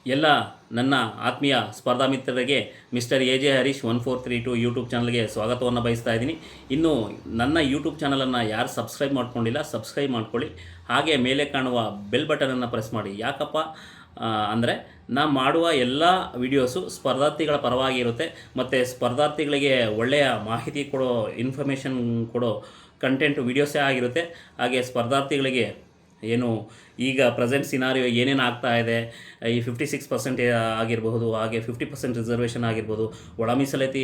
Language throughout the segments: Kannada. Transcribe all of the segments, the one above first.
ಎಲ್ಲ ನನ್ನ ಆತ್ಮೀಯ ಸ್ಪರ್ಧಾ ಮಿತ್ರರಿಗೆ mister A J Harish 1432 YouTube ಚಾನಲ್ಗೆ ಸ್ವಾಗತವನ್ನು ಬಯಸ್ತಾ ಇದ್ದೀನಿ. ಇನ್ನು ನನ್ನ ಯೂಟ್ಯೂಬ್ ಚಾನಲನ್ನು ಯಾರು ಸಬ್ಸ್ಕ್ರೈಬ್ ಮಾಡ್ಕೊಂಡಿಲ್ಲ ಸಬ್ಸ್ಕ್ರೈಬ್ ಮಾಡ್ಕೊಳ್ಳಿ. ಹಾಗೆ ಮೇಲೆ ಕಾಣುವ ಬೆಲ್ ಬಟನನ್ನು ಪ್ರೆಸ್ ಮಾಡಿ. ಯಾಕಪ್ಪ ಅಂದರೆ ನಾ ಮಾಡುವ ಎಲ್ಲ ವಿಡಿಯೋಸು ಸ್ಪರ್ಧಾರ್ಥಿಗಳ ಪರವಾಗಿ ಇರುತ್ತೆ ಮತ್ತು ಸ್ಪರ್ಧಾರ್ಥಿಗಳಿಗೆ ಒಳ್ಳೆಯ ಮಾಹಿತಿ ಕೊಡೋ ಇನ್ಫಾರ್ಮೇಷನ್ ಕೊಡೋ ಕಂಟೆಂಟ್ ವಿಡಿಯೋಸೇ ಆಗಿರುತ್ತೆ. ಹಾಗೆ ಸ್ಪರ್ಧಾರ್ಥಿಗಳಿಗೆ ಏನು ಈಗ ಪ್ರೆಸೆಂಟ್ ಸಿನಾರಿಯೋ ಏನೇನು ಆಗ್ತಾ ಇದೆ, ಈ 56% ಆಗಿರಬಹುದು, ಹಾಗೆ 50% ರಿಸರ್ವೇಷನ್ ಆಗಿರ್ಬೋದು, ಒಳ ಮೀಸಲಾತಿ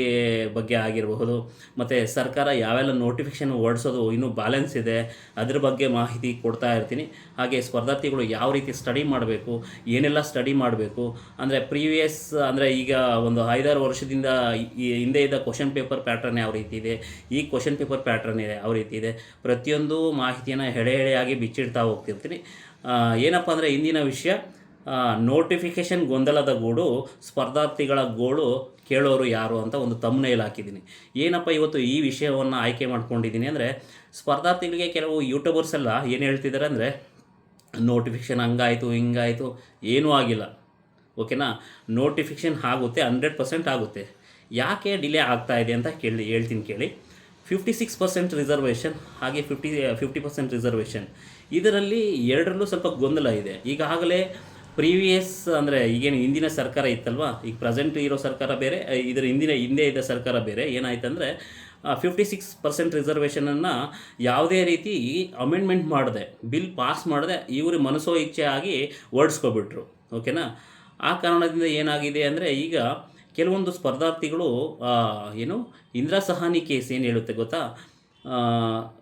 ಬಗ್ಗೆ ಆಗಿರಬಹುದು, ಮತ್ತು ಸರ್ಕಾರ ಯಾವೆಲ್ಲ ನೋಟಿಫಿಕೇಷನ್ ಹೊರಡಿಸೋದು ಇನ್ನೂ ಬ್ಯಾಲೆನ್ಸ್ ಇದೆ ಅದ್ರ ಬಗ್ಗೆ ಮಾಹಿತಿ ಕೊಡ್ತಾ ಇರ್ತೀನಿ. ಹಾಗೆ ಸ್ಪರ್ಧಾರ್ಥಿಗಳು ಯಾವ ರೀತಿ ಸ್ಟಡಿ ಮಾಡಬೇಕು, ಏನೆಲ್ಲ ಸ್ಟಡಿ ಮಾಡಬೇಕು ಅಂದರೆ ಪ್ರೀವಿಯಸ್ ಅಂದರೆ ಈಗ ಒಂದು 5-6 ವರ್ಷದಿಂದ ಈ ಹಿಂದೆ ಇದ್ದ ಕ್ವಶನ್ ಪೇಪರ್ ಪ್ಯಾಟ್ರನ್ ಯಾವ ರೀತಿ ಇದೆ, ಈ ಕ್ವಶನ್ ಪೇಪರ್ ಪ್ಯಾಟ್ರನ್ ಯಾವ ರೀತಿ ಇದೆ, ಪ್ರತಿಯೊಂದು ಮಾಹಿತಿಯನ್ನು ಎಳೆಯಾಗಿ ಬಿಚ್ಚಿಡ್ತಾ ಹೋಗ್ತಿರ್ತೀನಿ. ಏನಪ್ಪ ಅಂದರೆ ಇಂದಿನ ವಿಷಯ ನೋಟಿಫಿಕೇಷನ್ ಗೊಂದಲದ ಗೂಡು ಸ್ಪರ್ಧಾರ್ಥಿಗಳ ಗೋಳು ಕೇಳೋರು ಯಾರು ಅಂತ ಒಂದು ತಮ್ನೇಲ್ ಹಾಕಿದ್ದೀನಿ. ಏನಪ್ಪ ಇವತ್ತು ಈ ವಿಷಯವನ್ನು ಆಯ್ಕೆ ಮಾಡ್ಕೊಂಡಿದ್ದೀನಿ ಅಂದರೆ, ಸ್ಪರ್ಧಾರ್ಥಿಗಳಿಗೆ ಕೆಲವು ಯೂಟ್ಯೂಬರ್ಸ್ ಎಲ್ಲ ಏನು ಹೇಳ್ತಿದ್ದಾರೆ ಅಂದರೆ, ನೋಟಿಫಿಕೇಷನ್ ಹಂಗಾಯಿತು ಹಿಂಗಾಯಿತು, ಏನೂ ಆಗಿಲ್ಲ, ಓಕೆನಾ, ನೋಟಿಫಿಕೇಷನ್ ಆಗುತ್ತೆ, 100% ಆಗುತ್ತೆ, ಯಾಕೆ ಡಿಲೇ ಆಗ್ತಾ ಇದೆ ಅಂತ ಹೇಳ್ತೀನಿ ಕೇಳಿ. 56% ರಿಸರ್ವೇಷನ್ ಹಾಗೆ 50% ರಿಸರ್ವೇಷನ್, ಇದರಲ್ಲಿ ಎರಡರಲ್ಲೂ ಸ್ವಲ್ಪ ಗೊಂದಲ ಇದೆ. ಈಗಾಗಲೇ ಪ್ರೀವಿಯಸ್ ಅಂದರೆ ಈಗೇನು ಹಿಂದಿನ ಸರ್ಕಾರ ಇತ್ತಲ್ವ, ಈಗ ಪ್ರೆಸೆಂಟ್ ಇರೋ ಸರ್ಕಾರ ಬೇರೆ, ಇದರ ಹಿಂದೆ ಇದ್ದ ಸರ್ಕಾರ ಬೇರೆ. ಏನಾಯ್ತಂದರೆ 56% ರಿಸರ್ವೇಷನನ್ನು ಯಾವುದೇ ರೀತಿ ಅಮೆಂಡ್ಮೆಂಟ್ ಮಾಡದೆ, ಬಿಲ್ ಪಾಸ್ ಮಾಡದೆ ಇವರು ಮನಸೋ ಇಚ್ಛೆ ಆಗಿ ಹೊರಡಿಸ್ಕೊಬಿಟ್ರು, ಓಕೆನಾ. ಆ ಕಾರಣದಿಂದ ಏನಾಗಿದೆ ಅಂದರೆ, ಈಗ ಕೆಲವೊಂದು ಸ್ಪರ್ಧಾರ್ಥಿಗಳು ಏನು ಇಂದಿರಾ ಸಹಾನಿ ಕೇಸ್ ಏನು ಹೇಳುತ್ತೆ ಗೊತ್ತಾ,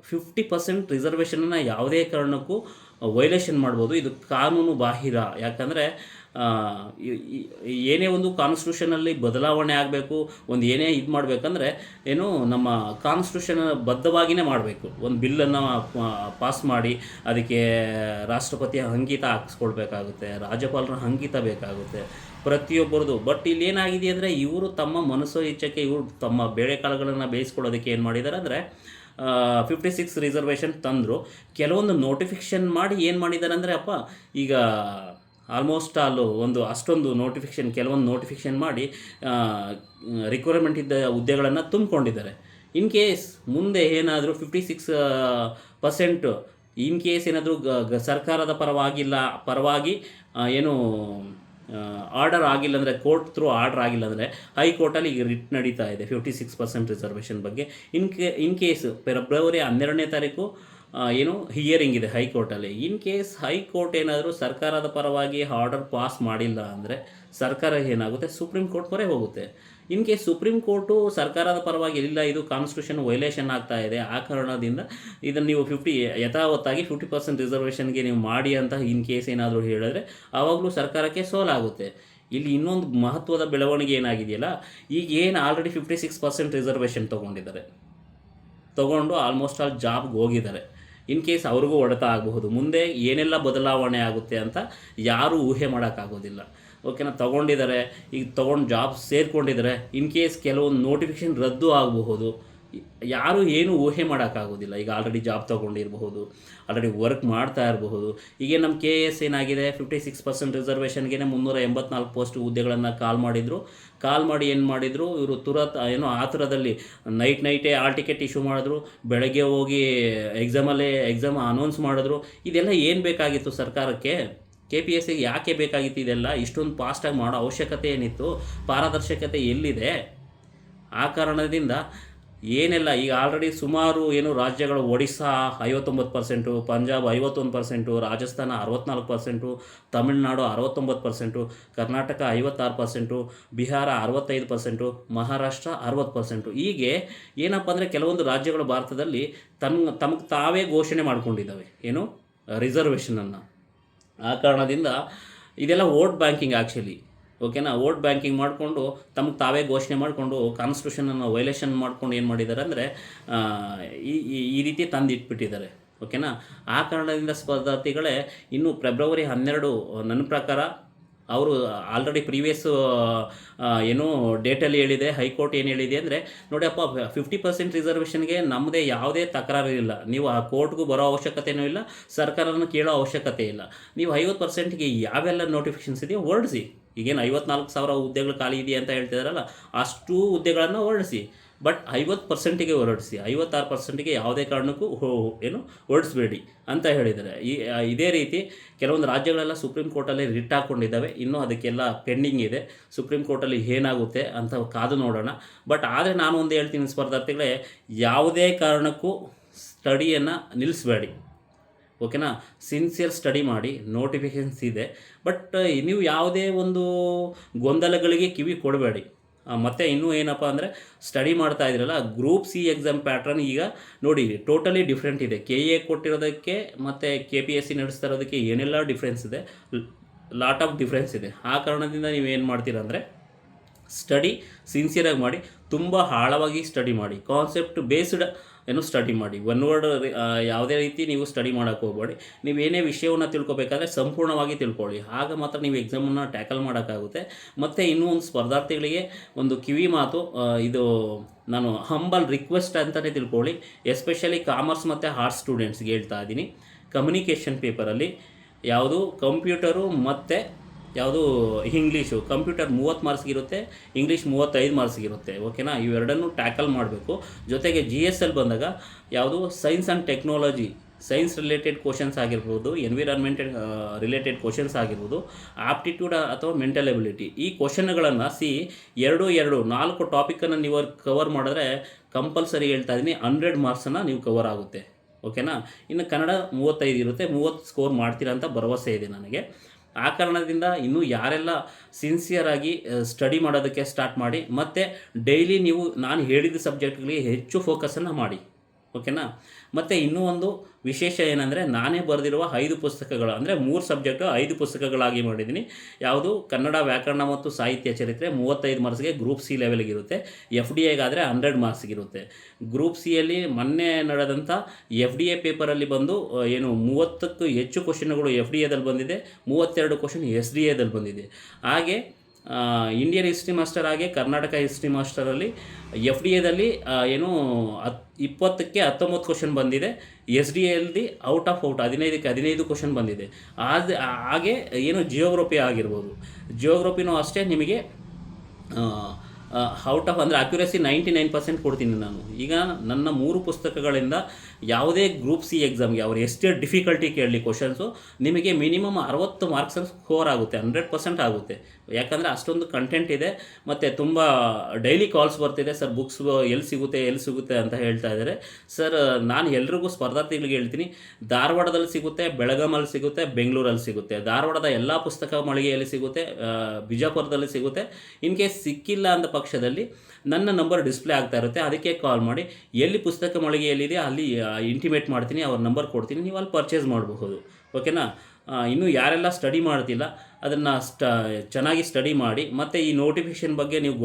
50% ರಿಸರ್ವೇಷನನ್ನು ಯಾವುದೇ ಕಾರಣಕ್ಕೂ ವೈಲೇಷನ್ ಮಾಡ್ಬೋದು, ಇದು ಕಾನೂನು ಬಾಹಿರ. ಯಾಕಂದರೆ ಏನೇ ಒಂದು ಕಾನ್ಸ್ಟಿಟ್ಯೂಷನಲ್ಲಿ ಬದಲಾವಣೆ ಆಗಬೇಕು, ಒಂದು ಏನೇ ಇದು ಮಾಡಬೇಕಂದ್ರೆ ಏನು ನಮ್ಮ ಕಾನ್ಸ್ಟಿಟ್ಯೂಷನ್ ಬದ್ಧವಾಗಿಯೇ ಮಾಡಬೇಕು. ಒಂದು ಬಿಲ್ಲನ್ನು ಪಾಸ್ ಮಾಡಿ ಅದಕ್ಕೆ ರಾಷ್ಟ್ರಪತಿಯ ಅಂಕಿತ ಹಾಕ್ಸ್ಕೊಳ್ಬೇಕಾಗುತ್ತೆ, ರಾಜ್ಯಪಾಲರ ಅಂಕಿತ ಬೇಕಾಗುತ್ತೆ ಪ್ರತಿಯೊಬ್ಬರದು. ಬಟ್ ಇಲ್ಲಿ ಏನಾಗಿದೆ ಅಂದರೆ, ಇವರು ತಮ್ಮ ಮನಸ್ಸೋ ಇಚ್ಛೆಗೆ ಇವರು ತಮ್ಮ ಬೇಳೆಕಾಳುಗಳನ್ನು ಬೇಯಿಸ್ಕೊಳ್ಳೋದಕ್ಕೆ ಏನು ಮಾಡಿದ್ದಾರೆ ಅಂದರೆ 56 ರಿಸರ್ವೇಷನ್ ತಂದರು. ಕೆಲವೊಂದು ನೋಟಿಫಿಕೇಷನ್ ಮಾಡಿ ಏನು ಮಾಡಿದ್ದಾರೆ ಅಂದರೆ, ಈಗ ಆಲ್ಮೋಸ್ಟ್ ಒಂದು ಅಷ್ಟೊಂದು ನೋಟಿಫಿಕೇಷನ್, ಕೆಲವೊಂದು ನೋಟಿಫಿಕೇಷನ್ ಮಾಡಿ ರಿಕ್ವೈರ್ಮೆಂಟ್ ಇದ್ದ ಹುದ್ದೆಗಳನ್ನು ತುಂಬಿಕೊಂಡಿದ್ದಾರೆ. ಇನ್ ಕೇಸ್ ಮುಂದೆ ಏನಾದರೂ 56% ಇನ್ ಕೇಸ್ ಏನಾದರೂ ಸರ್ಕಾರದ ಪರವಾಗಿ ಏನು ಆರ್ಡರ್ ಆಗಿಲ್ಲ ಅಂದರೆ, ಕೋರ್ಟ್ ಥ್ರೂ ಆರ್ಡರ್ ಆಗಿಲ್ಲ ಅಂದರೆ, ಹೈಕೋರ್ಟಲ್ಲಿ ಈಗ ರಿಟ್ ನಡೀತಾ ಇದೆ 56% ರಿಸರ್ವೇಷನ್ ಬಗ್ಗೆ. ಇನ್ ಕೇಸ್ ಫೆಬ್ರವರಿ 12ನೇ ತಾರೀಕು ಏನು ಹಿಯರಿಂಗ್ ಇದೆ ಹೈಕೋರ್ಟಲ್ಲಿ. ಇನ್ ಕೇಸ್ ಹೈಕೋರ್ಟ್ ಏನಾದರೂ ಸರ್ಕಾರದ ಪರವಾಗಿ ಆರ್ಡರ್ ಪಾಸ್ ಮಾಡಿಲ್ಲ ಅಂದರೆ ಸರ್ಕಾರ ಏನಾಗುತ್ತೆ, ಸುಪ್ರೀಂ ಕೋರ್ಟ್ ಮೊರೆ ಹೋಗುತ್ತೆ. ಇನ್ ಕೇಸ್ ಸುಪ್ರೀಂ ಕೋರ್ಟು ಸರ್ಕಾರದ ಪರವಾಗಿ ಇಲ್ಲ, ಇದು ಕಾನ್ಸ್ಟಿಟ್ಯೂಷನ್ ವೈಲೇಷನ್ ಆಗ್ತಾ ಇದೆ, ಆ ಕಾರಣದಿಂದ ಇದನ್ನು ನೀವು ಯಥಾವತ್ತಾಗಿ 50% ರಿಸರ್ವೇಷನ್ಗೆ ನೀವು ಮಾಡಿ ಅಂತ ಇನ್ ಕೇಸ್ ಏನಾದರೂ ಹೇಳಿದ್ರೆ ಆವಾಗಲೂ ಸರ್ಕಾರಕ್ಕೆ ಸೋಲಾಗುತ್ತೆ. ಇಲ್ಲಿ ಇನ್ನೊಂದು ಮಹತ್ವದ ಬೆಳವಣಿಗೆ ಏನಾಗಿದೆಯಲ್ಲ, ಈಗ ಏನು ಆಲ್ರೆಡಿ 56% ರಿಸರ್ವೇಷನ್ ತೊಗೊಂಡು ಆಲ್ಮೋಸ್ಟ್ ಆಲ್ ಜಾಬ್ಗೆ ಹೋಗಿದ್ದಾರೆ. ಇನ್ ಕೇಸ್ ಅವ್ರಿಗೂ ಹೊಡೆತ ಆಗಬಹುದು, ಮುಂದೆ ಏನೆಲ್ಲ ಬದಲಾವಣೆ ಆಗುತ್ತೆ ಅಂತ ಯಾರೂ ಊಹೆ ಮಾಡೋಕ್ಕಾಗೋದಿಲ್ಲ, ಓಕೆನಾ. ತೊಗೊಂಡಿದ್ದಾರೆ, ಈಗ ತೊಗೊಂಡು ಜಾಬ್ ಸೇರಿಕೊಂಡಿದ್ದಾರೆ. ಇನ್ ಕೇಸ್ ಕೆಲವೊಂದು ನೋಟಿಫಿಕೇಷನ್ ರದ್ದು ಆಗಬಹುದು, ಯಾರೂ ಏನೂ ಊಹೆ ಮಾಡೋಕ್ಕಾಗೋದಿಲ್ಲ. ಈಗ ಆಲ್ರೆಡಿ ಜಾಬ್ ತೊಗೊಂಡಿರಬಹುದು, ಆಲ್ರೆಡಿ ವರ್ಕ್ ಮಾಡ್ತಾ ಇರಬಹುದು. ಈಗ ನಮ್ಮ KS ಏನಾಗಿದೆ, 56% ರಿಸರ್ವೇಷನ್ಗೆ 384 ಪೋಸ್ಟ್ ಹುದ್ದೆಗಳನ್ನು ಕಾಲ್ ಮಾಡಿ ಏನು ಮಾಡಿದರು ಇವರು ಏನೋ ಆತುರದಲ್ಲಿ ನೈಟೇ ಆಲ್ ಟಿಕೆಟ್ ಇಶ್ಯೂ ಮಾಡಿದ್ರು, ಬೆಳಗ್ಗೆ ಹೋಗಿ ಎಕ್ಸಾಮ್ ಅನೌನ್ಸ್ ಮಾಡಿದ್ರು. ಇದೆಲ್ಲ ಏನು ಬೇಕಾಗಿತ್ತು ಸರ್ಕಾರಕ್ಕೆ, KPSCಗೆ ಯಾಕೆ ಬೇಕಾಗಿತ್ತು ಇದೆಲ್ಲ? ಇಷ್ಟೊಂದು ಫಾಸ್ಟಾಗಿ ಮಾಡೋ ಅವಶ್ಯಕತೆ ಏನಿತ್ತು? ಪಾರದರ್ಶಕತೆ ಎಲ್ಲಿದೆ? ಆ ಕಾರಣದಿಂದ ಏನೆಲ್ಲ ಈಗ ಆಲ್ರೆಡಿ ಸುಮಾರು ರಾಜ್ಯಗಳು, ಒಡಿಸ್ಸಾ 59%, ಪಂಜಾಬ್ 51%, ರಾಜಸ್ಥಾನ 64%, ತಮಿಳುನಾಡು 69%, ಕರ್ನಾಟಕ 56%, ಬಿಹಾರ 65%, ಮಹಾರಾಷ್ಟ್ರ 60%. ಹೀಗೆ ಏನಪ್ಪ ಅಂದರೆ, ಕೆಲವೊಂದು ರಾಜ್ಯಗಳು ಭಾರತದಲ್ಲಿ ತಮಗೆ ತಾವೇ ಘೋಷಣೆ ಮಾಡ್ಕೊಂಡಿದ್ದಾವೆ ರಿಸರ್ವೇಷನನ್ನು. ಆ ಕಾರಣದಿಂದ ಇದೆಲ್ಲ ವೋಟ್ ಬ್ಯಾಂಕಿಂಗ್ ಆ್ಯಕ್ಚುಲಿ, ಓಕೆನಾ. ವೋಟ್ ಬ್ಯಾಂಕಿಂಗ್ ಮಾಡಿಕೊಂಡು ತಮಗೆ ತಾವೇ ಘೋಷಣೆ ಮಾಡಿಕೊಂಡು ಕಾನ್ಸ್ಟಿಟ್ಯೂಷನನ್ನು ವೈಲೇಷನ್ ಮಾಡ್ಕೊಂಡು ಏನು ಮಾಡಿದ್ದಾರೆ ಅಂದರೆ ಈ ರೀತಿ ತಂದಿಟ್ಬಿಟ್ಟಿದ್ದಾರೆ, ಓಕೆನಾ. ಆ ಕಾರಣದಿಂದ ಸ್ಪರ್ಧಾರ್ಥಿಗಳೇ ಇನ್ನು ಫೆಬ್ರವರಿ 12 ನನ್ನ ಪ್ರಕಾರ ಅವರು ಆಲ್ರೆಡಿ ಪ್ರೀವಿಯಸ್ ಡೇಟಲ್ಲಿ ಹೇಳಿದೆ, ಹೈಕೋರ್ಟ್ ಏನು ಹೇಳಿದೆ ಅಂದರೆ, ನೋಡಿ 50% ರಿಸರ್ವೇಷನ್ಗೆ ನಮ್ಮದೇ ಯಾವುದೇ ತಕರಾರು ಇಲ್ಲ, ನೀವು ಆ ಕೋರ್ಟ್ಗೂ ಬರೋ ಅವಶ್ಯಕತೆಯೂ ಇಲ್ಲ, ಸರ್ಕಾರನ ಕೇಳೋ ಅವಶ್ಯಕತೆ ಇಲ್ಲ, ನೀವು 50%ಗೆ ಯಾವೆಲ್ಲ ನೋಟಿಫಿಕೇಷನ್ಸ್ ಇದೆಯೋ ಹೊರಡಿಸಿ, ಈಗೇನು 54,000 ಹುದ್ದೆಗಳು ಖಾಲಿ ಇದೆ ಅಂತ ಹೇಳ್ತಿದಾರಲ್ಲ, ಅಷ್ಟು ಹುದ್ದೆಗಳನ್ನು ಹೊರಡಿಸಿ. ಬಟ್ 50%ಗೆ ಹೊರಡಿಸಿ, 56%ಗೆ ಯಾವುದೇ ಕಾರಣಕ್ಕೂ ಹೊರಡಿಸ್ಬೇಡಿ ಅಂತ ಹೇಳಿದ್ದಾರೆ. ಇದೇ ರೀತಿ ಕೆಲವೊಂದು ರಾಜ್ಯಗಳೆಲ್ಲ ಸುಪ್ರೀಂ ಕೋರ್ಟಲ್ಲಿ ರಿಟ್ ಹಾಕ್ಕೊಂಡಿದ್ದಾವೆ. ಇನ್ನೂ ಅದಕ್ಕೆಲ್ಲ ಪೆಂಡಿಂಗ್ ಇದೆ. ಸುಪ್ರೀಂ ಕೋರ್ಟಲ್ಲಿ ಏನಾಗುತ್ತೆ ಅಂತ ಕಾದು ನೋಡೋಣ. ಬಟ್ ಆದರೆ ನಾನು ಒಂದು ಹೇಳ್ತೀನಿ ಸ್ಪರ್ಧಾರ್ಥಿಗಳೇ, ಯಾವುದೇ ಕಾರಣಕ್ಕೂ ಸ್ಟಡಿಯನ್ನು ನಿಲ್ಲಿಸಬೇಡಿ, ಓಕೆನಾ. ಸಿನ್ಸಿಯರ್ ಸ್ಟಡಿ ಮಾಡಿ. ನೋಟಿಫಿಕೇಷನ್ಸ್ ಇದೆ, ಬಟ್ ನೀವು ಯಾವುದೇ ಒಂದು ಗೊಂದಲಗಳಿಗೆ ಕಿವಿ ಕೊಡಬೇಡಿ. ಮತ್ತು ಇನ್ನೂ ಏನಪ್ಪ ಅಂದರೆ, ಸ್ಟಡಿ ಮಾಡ್ತಾ ಇದ್ರಲ್ಲ, ಗ್ರೂಪ್ ಸಿ ಎಕ್ಸಾಮ್ ಪ್ಯಾಟ್ರನ್ ಈಗ ನೋಡಿ ಟೋಟಲಿ ಡಿಫ್ರೆಂಟ್ ಇದೆ. KA ಕೊಟ್ಟಿರೋದಕ್ಕೆ ಮತ್ತು KPSC ನಡೆಸ್ತಾ ಇರೋದಕ್ಕೆ ಏನೆಲ್ಲ ಡಿಫ್ರೆನ್ಸ್ ಇದೆ, ಲಾಟ್ ಆಫ್ ಡಿಫ್ರೆನ್ಸ್ ಇದೆ. ಆ ಕಾರಣದಿಂದ ನೀವೇನು ಮಾಡ್ತೀರ ಅಂದರೆ, ಸ್ಟಡಿ ಸಿನ್ಸಿಯರಾಗಿ ಮಾಡಿ, ತುಂಬ ಆಳವಾಗಿ ಸ್ಟಡಿ ಮಾಡಿ, ಕಾನ್ಸೆಪ್ಟ್ ಬೇಸ್ಡ್ ಸ್ಟಡಿ ಮಾಡಿ. ಒನ್ ವರ್ಡ್ ಯಾವುದೇ ರೀತಿ ನೀವು ಸ್ಟಡಿ ಮಾಡೋಕ್ಕೆ ಹೋಗಬೇಡಿ. ನೀವೇನೇ ವಿಷಯವನ್ನು ತಿಳ್ಕೊಬೇಕಾದ್ರೆ ಸಂಪೂರ್ಣವಾಗಿ ತಿಳ್ಕೊಳ್ಳಿ, ಆಗ ಮಾತ್ರ ನೀವು ಎಕ್ಸಾಮನ್ನು ಟ್ಯಾಕಲ್ ಮಾಡೋಕ್ಕಾಗುತ್ತೆ. ಮತ್ತು ಇನ್ನೂ ಒಂದು ಸ್ಪರ್ಧಾರ್ಥಿಗಳಿಗೆ ಒಂದು ಕಿವಿ ಮಾತು, ಇದು ನಾನು ಹಂಬಲ್ ರಿಕ್ವೆಸ್ಟ್ ಅಂತಲೇ ತಿಳ್ಕೊಳ್ಳಿ. ಎಸ್ಪೆಷಲಿ ಕಾಮರ್ಸ್ ಮತ್ತು ಆರ್ಟ್ಸ್ ಸ್ಟೂಡೆಂಟ್ಸ್ಗೆ ಹೇಳ್ತಾ ಇದ್ದೀನಿ. ಕಮ್ಯುನಿಕೇಷನ್ ಪೇಪರಲ್ಲಿ ಯಾವುದು ಕಂಪ್ಯೂಟರು ಮತ್ತು ಯಾವುದು ಇಂಗ್ಲೀಷು, ಕಂಪ್ಯೂಟರ್ 30 ಮಾರ್ಕ್ಸ್ಗಿರುತ್ತೆ, ಇಂಗ್ಲೀಷ್ 35 ಮಾರ್ಕ್ಸ್ಗಿರುತ್ತೆ, ಓಕೆನಾ. ಇವೆರಡನ್ನೂ ಟ್ಯಾಕಲ್ ಮಾಡಬೇಕು. ಜೊತೆಗೆ GSL ಬಂದಾಗ ಯಾವುದು science and technology, science related questions ಆಗಿರ್ಬೋದು, ಎನ್ವಿರಾನ್ಮೆಂಟಲ್ ರಿಲೇಟೆಡ್ ಕ್ವಶನ್ಸ್ ಆಗಿರ್ಬೋದು, ಆಪ್ಟಿಟ್ಯೂಡ್ ಅಥವಾ ಮೆಂಟಲ್ ಎಬಿಲಿಟಿ, ಈ ಕ್ವಶನ್ಗಳನ್ನು 4 ಟಾಪಿಕನ್ನು ನೀವು ಕವರ್ ಮಾಡಿದ್ರೆ ಕಂಪಲ್ಸರಿ ಹೇಳ್ತಾ ಇದ್ದೀನಿ 100 ಮಾರ್ಕ್ಸನ್ನು ನೀವು ಕವರ್ ಆಗುತ್ತೆ, ಓಕೆನಾ. ಇನ್ನು ಕನ್ನಡ 35 ಇರುತ್ತೆ, 30 ಸ್ಕೋರ್ ಮಾಡ್ತೀರಾ ಅಂತ ಭರವಸೆ ಇದೆ ನನಗೆ. ಆ ಕಾರಣದಿಂದ ಇನ್ನೂ ಯಾರೆಲ್ಲ ಸಿನ್ಸಿಯರಾಗಿ ಸ್ಟಡಿ ಮಾಡೋದಕ್ಕೆ ಸ್ಟಾರ್ಟ್ ಮಾಡಿ, ಮತ್ತು ಡೈಲಿ ನೀವು ನಾನು ಹೇಳಿದ ಸಬ್ಜೆಕ್ಟ್ಗಳಿಗೆ ಹೆಚ್ಚು ಫೋಕಸನ್ನು ಮಾಡಿ, ಓಕೆನಾ. ಮತ್ತು ಇನ್ನೂ ಒಂದು ವಿಶೇಷ ಏನಂದರೆ, ನಾನೇ ಬರೆದಿರುವ 5 ಪುಸ್ತಕಗಳು, ಅಂದರೆ 3 ಸಬ್ಜೆಕ್ಟು 5 ಪುಸ್ತಕಗಳಾಗಿ ಮಾಡಿದ್ದೀನಿ. ಯಾವುದು ಕನ್ನಡ ವ್ಯಾಕರಣ ಮತ್ತು ಸಾಹಿತ್ಯ ಚರಿತ್ರೆ 35 ಮಾರ್ಕ್ಸ್ಗೆ ಗ್ರೂಪ್ ಸಿ ಲೆವೆಲ್ಗಿರುತ್ತೆ, FDAಗಾದರೆ 100 ಮಾರ್ಕ್ಸ್ಗಿರುತ್ತೆ. ಗ್ರೂಪ್ ಸಿಯಲ್ಲಿ ಮೊನ್ನೆ ನಡೆದಂಥ FDA ಪೇಪರಲ್ಲಿ ಬಂದು 30ಕ್ಕೂ ಹೆಚ್ಚು ಕ್ವಶನ್ಗಳು FDAದಲ್ಲಿ ಬಂದಿದೆ, 32 ಕ್ವಶನ್ SDAದಲ್ಲಿ ಬಂದಿದೆ. ಹಾಗೆ ಇಂಡಿಯನ್ ಹಿಸ್ಟ್ರಿ ಮಾಸ್ಟರ್ ಹಾಗೆ ಕರ್ನಾಟಕ ಹಿಸ್ಟ್ರಿ ಮಾಸ್ಟರಲ್ಲಿ FDAದಲ್ಲಿ 20ಕ್ಕೆ 19 ಕ್ವಶನ್ ಬಂದಿದೆ, SDAಯಲ್ಲಿ ಔಟ್ 15ಕ್ಕೆ 15 ಕ್ವಶನ್ ಬಂದಿದೆ. ಹಾಗೆ ಜಿಯೋಗ್ರಫಿ ಆಗಿರ್ಬೋದು, ಜಿಯೋಗ್ರಫಿನೂ ಅಷ್ಟೇ ನಿಮಗೆ ಅಂದರೆ ಅಕ್ಯುರಸಿ 99% ಕೊಡ್ತೀನಿ ನಾನು. ಈಗ ನನ್ನ 3 ಪುಸ್ತಕಗಳಿಂದ ಯಾವುದೇ ಗ್ರೂಪ್ ಸಿ ಎಕ್ಸಾಮ್ಗೆ ಅವ್ರು ಎಷ್ಟೇ ಡಿಫಿಕಲ್ಟಿ ಕೇಳಲಿ ಕ್ವಶನ್ಸು, ನಿಮಗೆ ಮಿನಿಮಮ್ 60 ಮಾರ್ಕ್ಸ್ ಸ್ಕೋರ್ ಆಗುತ್ತೆ, 100% ಆಗುತ್ತೆ. ಯಾಕಂದರೆ ಅಷ್ಟೊಂದು ಕಂಟೆಂಟ್ ಇದೆ. ಮತ್ತು ತುಂಬ ಡೈಲಿ ಕಾಲ್ಸ್ ಬರ್ತಿದೆ, ಸರ್ ಬುಕ್ಸ್ ಎಲ್ಲಿ ಸಿಗುತ್ತೆ ಅಂತ ಹೇಳ್ತಾ ಇದ್ದಾರೆ. ಸರ್ ನಾನು ಎಲ್ರಿಗೂ ಸ್ಪರ್ಧಾರ್ಥಿಗಳಿಗೆ ಹೇಳ್ತೀನಿ, ಧಾರವಾಡದಲ್ಲಿ ಸಿಗುತ್ತೆ, ಬೆಳಗಾಮಲ್ಲಿ ಸಿಗುತ್ತೆ, ಬೆಂಗಳೂರಲ್ಲಿ ಸಿಗುತ್ತೆ. ಧಾರವಾಡದ ಎಲ್ಲ ಪುಸ್ತಕ ಮಳಿಗೆಯಲ್ಲಿ ಸಿಗುತ್ತೆ, ಬಿಜಾಪುರದಲ್ಲಿ ಸಿಗುತ್ತೆ. ಇನ್ ಕೇಸ್ ಸಿಕ್ಕಿಲ್ಲ ಅಂದ ಪಕ್ಷದಲ್ಲಿ ನನ್ನ ನಂಬರ್ ಡಿಸ್ಪ್ಲೇ ಆಗ್ತಾ ಇರುತ್ತೆ, ಅದಕ್ಕೆ ಕಾಲ್ ಮಾಡಿ. ಎಲ್ಲಿ ಪುಸ್ತಕ ಮಳಿಗೆಯಲ್ಲಿದೆ ಅಲ್ಲಿ ಇಂಟಿಮೇಟ್ ಮಾಡ್ತೀನಿ, ಅವ್ರ ನಂಬರ್ ಕೊಡ್ತೀನಿ, ನೀವು ಅಲ್ಲಿ ಪರ್ಚೇಸ್ ಮಾಡಬಹುದು, ಓಕೆನಾ. ಇನ್ನೂ ಯಾರೆಲ್ಲ ಸ್ಟಡಿ ಮಾಡ್ತಿಲ್ಲ ಅದನ್ನು ಚೆನ್ನಾಗಿ ಸ್ಟಡಿ ಮಾಡಿ. ಮತ್ತು ಈ ನೋಟಿಫಿಕೇಷನ್ ಬಗ್ಗೆ ನೀವು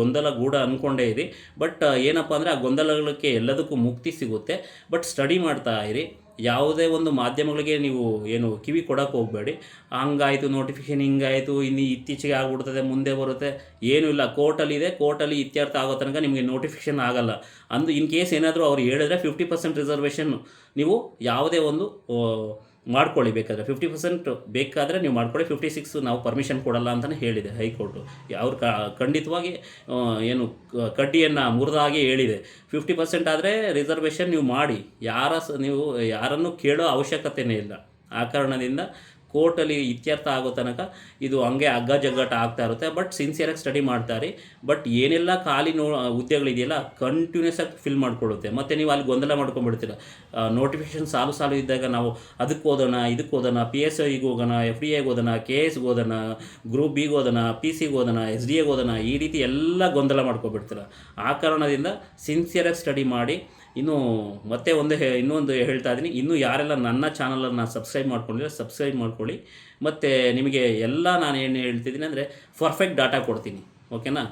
ಗೂಢ ಅಂದ್ಕೊಂಡೇ ಇರಿ. ಬಟ್ ಏನಪ್ಪ ಅಂದರೆ, ಆ ಗೊಂದಲಗಳಿಗೆ ಎಲ್ಲದಕ್ಕೂ ಮುಕ್ತಿ ಸಿಗುತ್ತೆ. ಬಟ್ ಸ್ಟಡಿ ಮಾಡ್ತಾ ಇರಿ. ಯಾವುದೇ ಒಂದು ಮಾಧ್ಯಮಗಳಿಗೆ ನೀವು ಕಿವಿ ಕೊಡೋಕ್ಕೆ ಹೋಗಬೇಡಿ. ಹಂಗಾಯಿತು ನೋಟಿಫಿಕೇಷನ್, ಹಿಂಗಾಯಿತು, ಇನ್ನು ಇತ್ತೀಚೆಗೆ ಆಗಿಬಿಡ್ತದೆ, ಮುಂದೆ ಬರುತ್ತೆ, ಏನೂ ಇಲ್ಲ. ಕೋರ್ಟಲ್ಲಿ ಇತ್ಯರ್ಥ ಆಗೋ ತನಕ ನಿಮಗೆ ನೋಟಿಫಿಕೇಷನ್ ಆಗಲ್ಲ. ಇನ್ ಕೇಸ್ ಏನಾದರೂ ಅವ್ರು ಹೇಳಿದ್ರೆ 50% ರಿಸರ್ವೇಷನ್ ನೀವು ಯಾವುದೇ ಒಂದು ಮಾಡ್ಕೊಳ್ಳಿ. ಬೇಕಾದರೆ 50% ಬೇಕಾದರೆ ನೀವು ಮಾಡ್ಕೊಳ್ಳಿ. 56 ನಾವು ಪರ್ಮಿಷನ್ ಕೊಡಲ್ಲ ಅಂತಲೇ ಹೇಳಿದೆ ಹೈಕೋರ್ಟು. ಅವ್ರು ಖಂಡಿತವಾಗಿ ಕಡ್ಡಿಯನ್ನು ಮುರಿದಾಗೆ ಹೇಳಿದೆ. 50% ಆದರೆ ರಿಸರ್ವೇಷನ್ ನೀವು ಮಾಡಿ, ನೀವು ಯಾರನ್ನು ಕೇಳೋ ಅವಶ್ಯಕತೆಯೇ ಇಲ್ಲ. ಆ ಕಾರಣದಿಂದ ಕೋರ್ಟಲ್ಲಿ ಇತ್ಯರ್ಥ ಆಗೋ ತನಕ ಇದು ಹಂಗೆ ಹಗ್ಗ ಜಗ್ಗಾಟ ಆಗ್ತಾ ಇರುತ್ತೆ. ಬಟ್ ಸಿನ್ಸಿಯರಾಗಿ ಸ್ಟಡಿ ಮಾಡ್ತಾರೆ. ಬಟ್ ಏನೆಲ್ಲ ಖಾಲಿ ಹುದ್ದೆಗಳಿದೆಯಲ್ಲ ಕಂಟಿನ್ಯೂಸ್ ಆಗಿ ಫಿಲ್ ಮಾಡಿಕೊಳ್ಳುತ್ತೆ. ಮತ್ತು ನೀವು ಅಲ್ಲಿ ಗೊಂದಲ ಮಾಡ್ಕೊಂಡ್ಬಿಡ್ತೀರ. ನೋಟಿಫಿಕೇಷನ್ ಸಾಲು ಇದ್ದಾಗ ನಾವು ಅದಕ್ಕೆ ಓದೋಣ, ಇದಕ್ಕೆ ಓದೋಣ, PSIಗೆ ಹೋಗೋಣ, FDAಗೆ ಓದೋಣ, KSಗೆ ಓದೋಣ, ಗ್ರೂಪ್ ಬಿಗೆ ಓದೋಣ, PCಗೆ ಓದೋಣ, SDAಗೆ ಓದೋಣ, ಈ ರೀತಿ ಎಲ್ಲ ಗೊಂದಲ ಮಾಡ್ಕೊಬಿಡ್ತೀರ. ಆ ಕಾರಣದಿಂದ ಸಿನ್ಸಿಯರಾಗಿ ಸ್ಟಡಿ ಮಾಡಿ. ಮತ್ತೆ ಇನ್ನೊಂದು ಹೇಳ್ತಾ ಇದ್ದೀನಿ, ಇನ್ನೂ ಯಾರೆಲ್ಲ ನನ್ನ ಚಾನಲನ್ನು ಸಬ್ಸ್ಕ್ರೈಬ್ ಮಾಡ್ಕೊಂಡಿಲ್ಲ ಸಬ್ಸ್ಕ್ರೈಬ್ ಮಾಡ್ಕೊಳ್ಳಿ. ಮತ್ತು ನಿಮಗೆ ಎಲ್ಲ ನಾನು ಏನು ಹೇಳ್ತಿದ್ದೀನಿ ಅಂದರೆ, ಪರ್ಫೆಕ್ಟ್ ಡಾಟಾ ಕೊಡ್ತೀನಿ, ಓಕೆನಾ.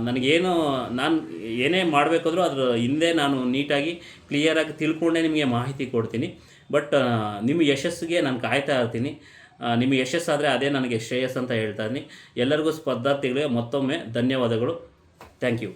ನಾನು ಏನೇ ಮಾಡಬೇಕಾದ್ರೂ ಅದ್ರ ಹಿಂದೆ ನಾನು ನೀಟಾಗಿ ಕ್ಲಿಯರಾಗಿ ತಿಳ್ಕೊಂಡೇ ನಿಮಗೆ ಮಾಹಿತಿ ಕೊಡ್ತೀನಿ. ಬಟ್ ನಿಮ್ಮ ಯಶಸ್ಸಿಗೆ ನಾನು ಕಾಯ್ತಾ ಇರ್ತೀನಿ. ನಿಮ್ಮ ಯಶಸ್ಸಾದರೆ ಅದೇ ನನಗೆ ಶ್ರೇಯಸ್ ಅಂತ ಹೇಳ್ತಾ ಇದ್ದೀನಿ. ಎಲ್ಲರಿಗೂ ಸ್ಪರ್ಧಾರ್ಥಿಗಳಿಗೆ ಮತ್ತೊಮ್ಮೆ ಧನ್ಯವಾದಗಳು. Thank you.